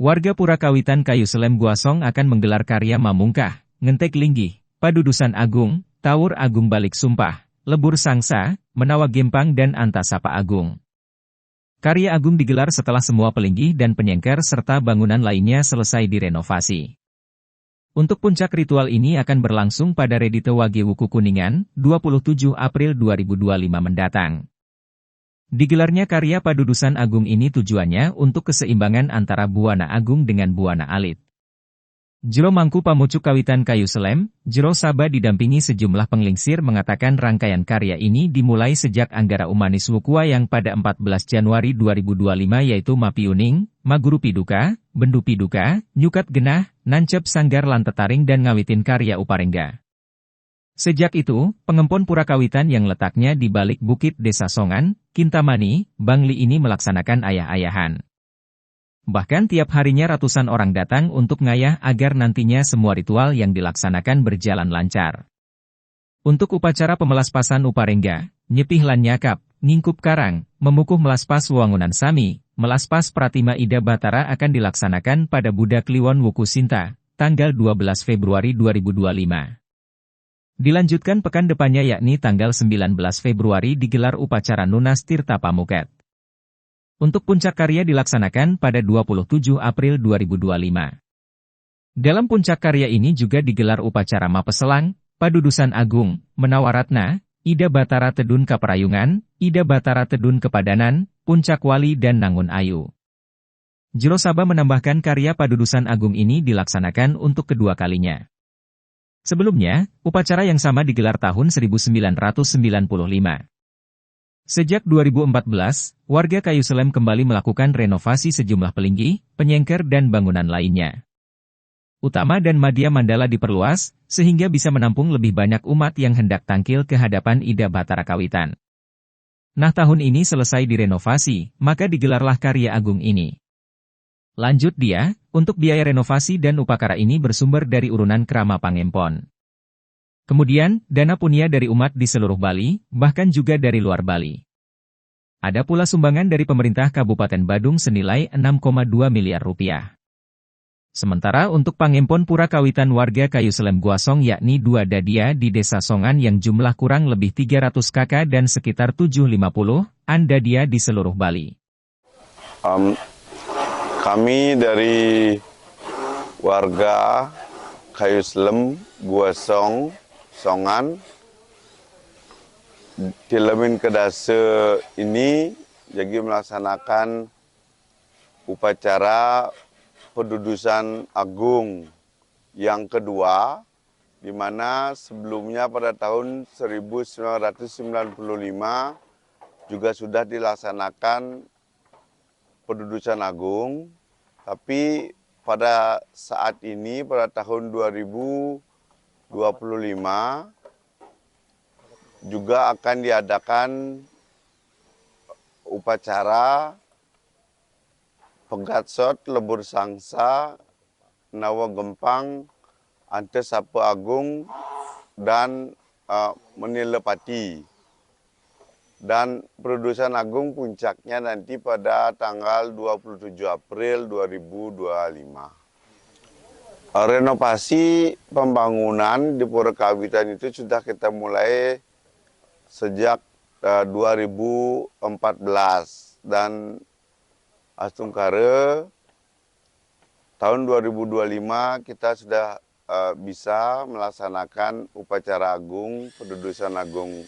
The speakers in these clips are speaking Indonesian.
Warga Purakawitan Kayu Selem Guasong akan menggelar karya Mamungkah, Ngentek Linggih, Padudusan Agung, Tawur Agung Balik Sumpah, Lebur Sangsa, Menawa Gempang dan Antasapa Agung. Karya Agung digelar setelah semua pelinggih dan penyengker serta bangunan lainnya selesai direnovasi. Untuk puncak ritual ini akan berlangsung pada Redite Wage Wuku Kuningan, 27 April 2025 mendatang. Digelarnya karya Padudusan Agung ini tujuannya untuk keseimbangan antara Buana Agung dengan Buana Alit. Jero Mangku Pamucuk Kawitan Kayu Selem, Jero Saba didampingi sejumlah penglingsir mengatakan rangkaian karya ini dimulai sejak Anggara Umanis Wukua yang pada 14 Januari 2025 yaitu Mapi Uning, Maguru Piduka, Bendu Piduka, Nyukat Genah, Nancep Sanggar Lantetaring dan ngawitin karya Uparengga. Sejak itu, pengempon Purakawitan yang letaknya di balik bukit Desa Songan, Kintamani, Bangli ini melaksanakan ayah-ayahan. Bahkan tiap harinya ratusan orang datang untuk ngayah agar nantinya semua ritual yang dilaksanakan berjalan lancar. Untuk upacara pemelaspasan Uparengga, Nyepih lan Nyakap, Ngingkup Karang, Memukuh melaspas Wangunan Sami, melaspas Pratima Ida Batara akan dilaksanakan pada Budak Kliwon Wuku Sinta, tanggal 12 Februari 2025. Dilanjutkan pekan depannya yakni tanggal 19 Februari digelar upacara Nunas Tirta Pamuket. Untuk puncak karya dilaksanakan pada 27 April 2025. Dalam puncak karya ini juga digelar upacara Mapeselang, Padudusan Agung, Menawaratna, Ida Batara Tedun Kaprayungan, Ida Batara Tedun Kepadanan, Puncak Wali dan Nangun Ayu. Jero Saba menambahkan karya Padudusan Agung ini dilaksanakan untuk kedua kalinya. Sebelumnya, upacara yang sama digelar tahun 1995. Sejak 2014, warga Kayu Selem kembali melakukan renovasi sejumlah pelinggih, penyengker dan bangunan lainnya. Utama dan Madya Mandala diperluas, sehingga bisa menampung lebih banyak umat yang hendak tangkil ke hadapan Ida Batara Kawitan. Nah tahun ini selesai direnovasi, maka digelarlah karya agung ini. Lanjut dia, untuk biaya renovasi dan upacara ini bersumber dari urunan Krama Pangempon. Kemudian, dana punya dari umat di seluruh Bali, bahkan juga dari luar Bali. Ada pula sumbangan dari pemerintah Kabupaten Badung senilai 6,2 miliar rupiah. Sementara untuk Pangempon Purakawitan warga Kayu Selem Guasong yakni 2 dadia di Desa Songan yang jumlah kurang lebih 300 kakak dan sekitar 750 dadia di seluruh Bali. Kami dari warga Kayu Selem Guasong Songan Tilemin Kedase ini jadi melaksanakan upacara Padudusan Agung yang kedua, di mana sebelumnya pada tahun 1995 juga sudah dilaksanakan Padudusan Agung, tapi pada saat ini pada tahun 2025 juga akan diadakan upacara Pegatsot Lebur Sangsa, Nawa Gempang, Antasapa Agung, dan Menilepati. Dan Padudusan Agung puncaknya nanti pada tanggal 27 April 2025. Renovasi pembangunan di Purakawitan itu sudah kita mulai sejak 2014 dan Astungkare tahun 2025 kita sudah bisa melaksanakan upacara agung Padudusan Agung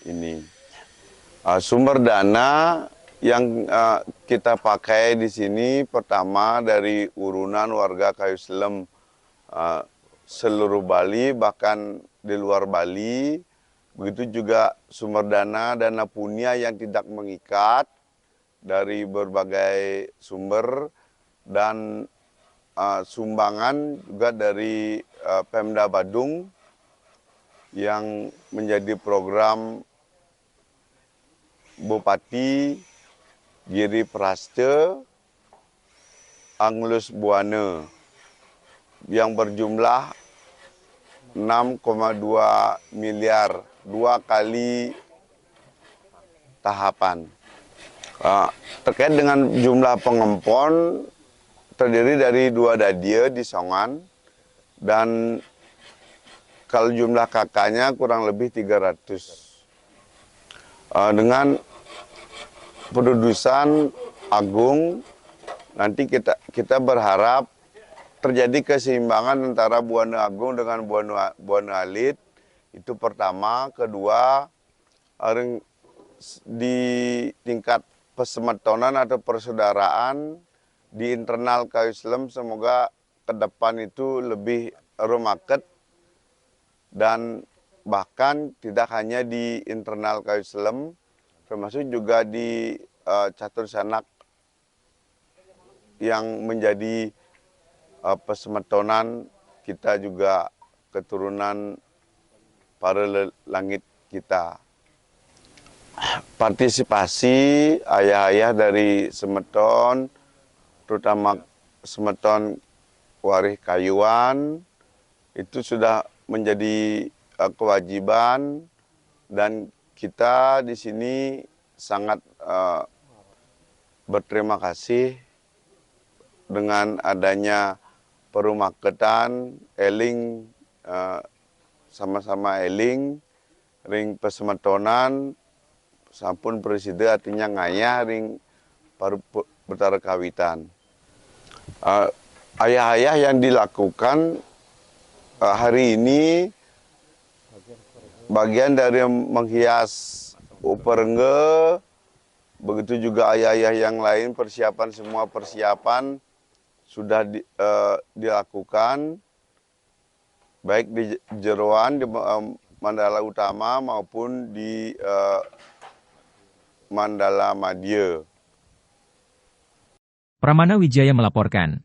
ini. Sumber dana yang kita pakai di sini pertama dari urunan warga Kayu Selem seluruh Bali bahkan di luar Bali. Begitu juga sumber dana punya yang tidak mengikat dari berbagai sumber dan sumbangan juga dari Pemda Badung yang menjadi program Bupati Giri Praste Anglus Buana yang berjumlah 6,2 miliar, 2 kali tahapan. Terkait dengan jumlah pengempon, terdiri dari 2 dadia di Songan, dan kalau jumlah kakaknya kurang lebih 300. Dengan pendudusan agung, nanti kita berharap terjadi keseimbangan antara Buana Agung dengan Buana Alit. Itu pertama. Kedua, di tingkat persemetonan atau persaudaraan di internal Kayu Silem, semoga ke depan itu lebih rumaket, dan bahkan tidak hanya di internal Kayu Silem, termasuk juga di catur sanak yang menjadi persemetonan kita, juga keturunan para langit kita. Partisipasi ayah-ayah dari semeton, terutama semeton Warih Kayuan, itu sudah menjadi kewajiban, dan kita di sini sangat berterima kasih dengan adanya perumaketan eling, sama-sama eling ring pesemetonan sampun presiden, artinya ngayah ring paru betara kawitan. Ayah-ayah yang dilakukan hari ini bagian dari menghias uperengge, begitu juga ayah-ayah yang lain, semua persiapan sudah dilakukan, baik di Jeroan, di Mandala Utama maupun di Mandala Madya. Pramana Wijaya melaporkan.